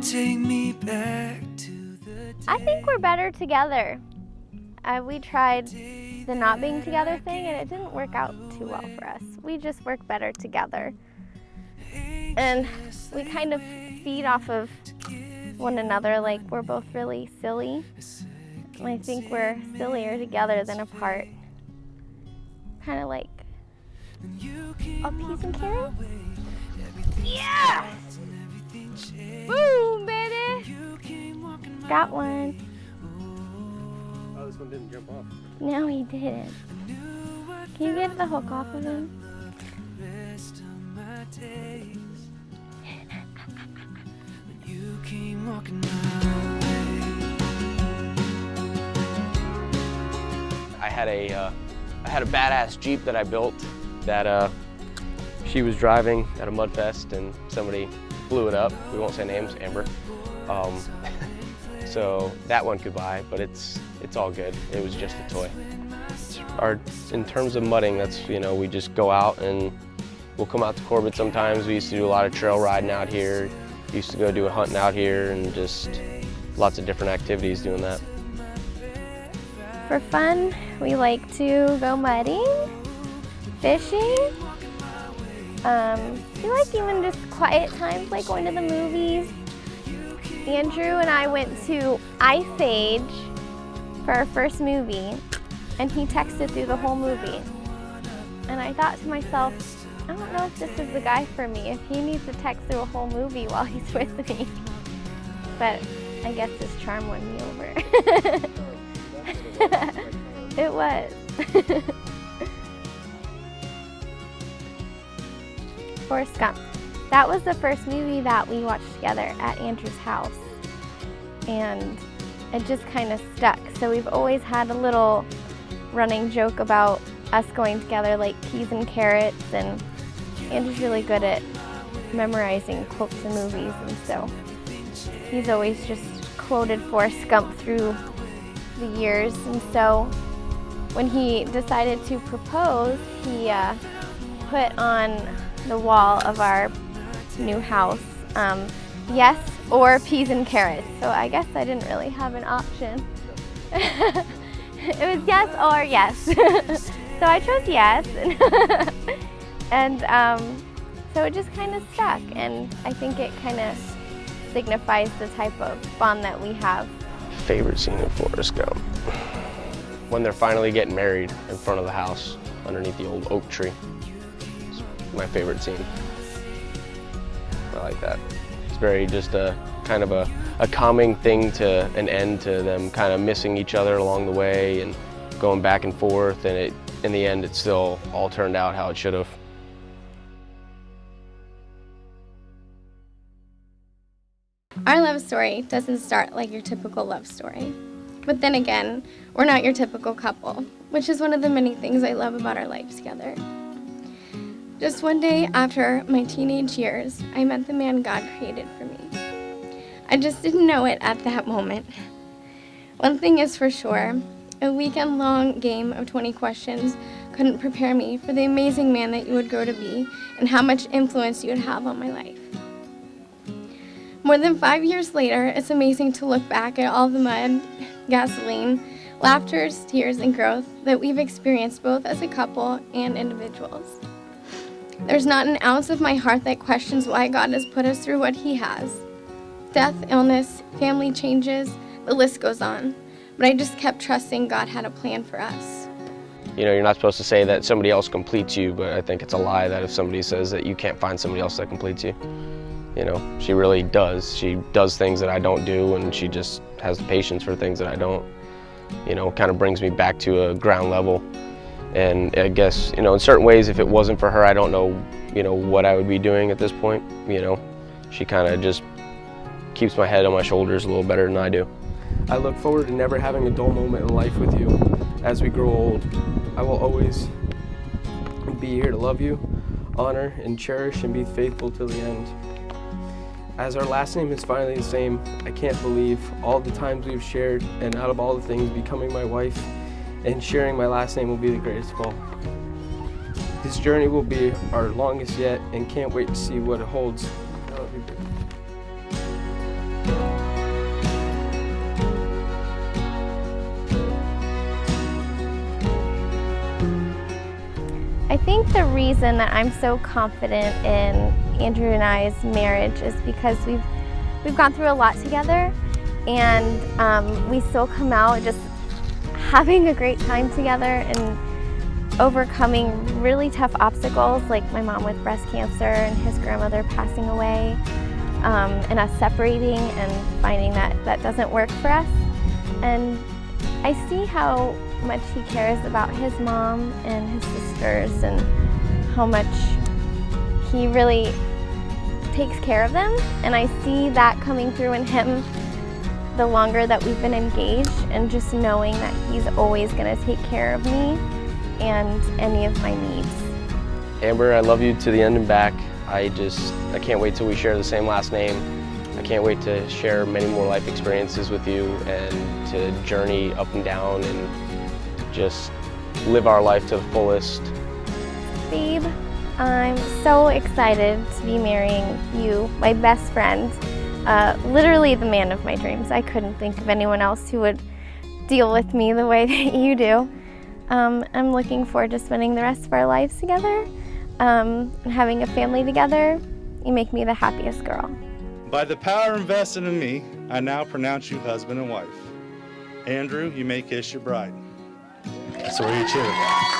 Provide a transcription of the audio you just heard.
take me back to the I think we're better together. We tried the not being together thing and it didn't work out too well for us. We just work better together. And we kind of feed off of one another, like we're both really silly. And I think we're sillier together than apart. Kind of like a peas and carrots. Yeah! Boom, baby! Got one. Oh, this one didn't jump off. No, he didn't. Can you get the hook off of him? I had a badass Jeep that I built that she was driving at a mud fest and somebody blew it up. We won't say names, Amber. So that one could buy, but it's all good. It was just a toy. In terms of mudding, that's, we just go out and we'll come out to Corbett sometimes. We used to do a lot of trail riding out here. Used to go do a hunting out here and just lots of different activities doing that. For fun, we like to go mudding, fishing. We like even just quiet times, like going to the movies. Andrew and I went to Ice Age for our first movie, and he texted through the whole movie. And I thought to myself, I don't know if this is the guy for me, if he needs to text through a whole movie while he's with me. But I guess his charm won me over. It was. Forrest Gump. That was the first movie that we watched together at Andrew's house. And it just kind of stuck. So we've always had a little running joke about us going together like peas and carrots, and Andrew's really good at memorizing quotes in movies, and so he's always just quoted Forrest Gump through the years. And so when he decided to propose, he put on the wall of our new house, yes or peas and carrots. So I guess I didn't really have an option. It was yes or yes. So I chose yes. And so it just kind of stuck, and I think it kind of signifies the type of bond that we have. Favorite scene in Forrest Gump? When they're finally getting married in front of the house underneath the old oak tree. It's my favorite scene. I like that. It's very just a kind of a calming thing to an end to them kind of missing each other along the way and going back and forth, and in the end it still all turned out how it should have. Our love story doesn't start like your typical love story. But then again, we're not your typical couple, which is one of the many things I love about our life together. Just one day after my teenage years, I met the man God created for me. I just didn't know it at that moment. One thing is for sure, a weekend-long game of 20 questions couldn't prepare me for the amazing man that you would grow to be and how much influence you would have on my life. More than 5 years later, it's amazing to look back at all the mud, gasoline, laughter, tears, and growth that we've experienced both as a couple and individuals. There's not an ounce of my heart that questions why God has put us through what He has. Death, illness, family changes, the list goes on. But I just kept trusting God had a plan for us. You're not supposed to say that somebody else completes you, but I think it's a lie that if somebody says that you can't find somebody else that completes you. She really does. She does things that I don't do, and she just has the patience for things that I don't. Kind of brings me back to a ground level. And I guess, in certain ways, if it wasn't for her, I don't know, what I would be doing at this point. She kind of just keeps my head on my shoulders a little better than I do. I look forward to never having a dull moment in life with you. As we grow old, I will always be here to love you, honor, and cherish, and be faithful till the end. As our last name is finally the same, I can't believe all the times we've shared, and out of all the things, becoming my wife and sharing my last name will be the greatest of all. This journey will be our longest yet, and can't wait to see what it holds. I love you, babe. think the reason that I'm so confident in Andrew and I's marriage is because we've gone through a lot together, and we still come out just having a great time together and overcoming really tough obstacles, like my mom with breast cancer and his grandmother passing away, and us separating and finding that that doesn't work for us. And I see how much he cares about his mom and his sisters and how much he really takes care of them. And I see that coming through in him the longer that we've been engaged, and just knowing that he's always going to take care of me and any of my needs. Amber, I love you to the end and back. I can't wait till we share the same last name. I can't wait to share many more life experiences with you and to journey up and down and just live our life to the fullest. Babe, I'm so excited to be marrying you, my best friend, literally the man of my dreams. I couldn't think of anyone else who would deal with me the way that you do. I'm looking forward to spending the rest of our lives together and having a family together. You make me the happiest girl. By the power invested in me, I now pronounce you husband and wife. Andrew, you may kiss your bride. That's where you cheer.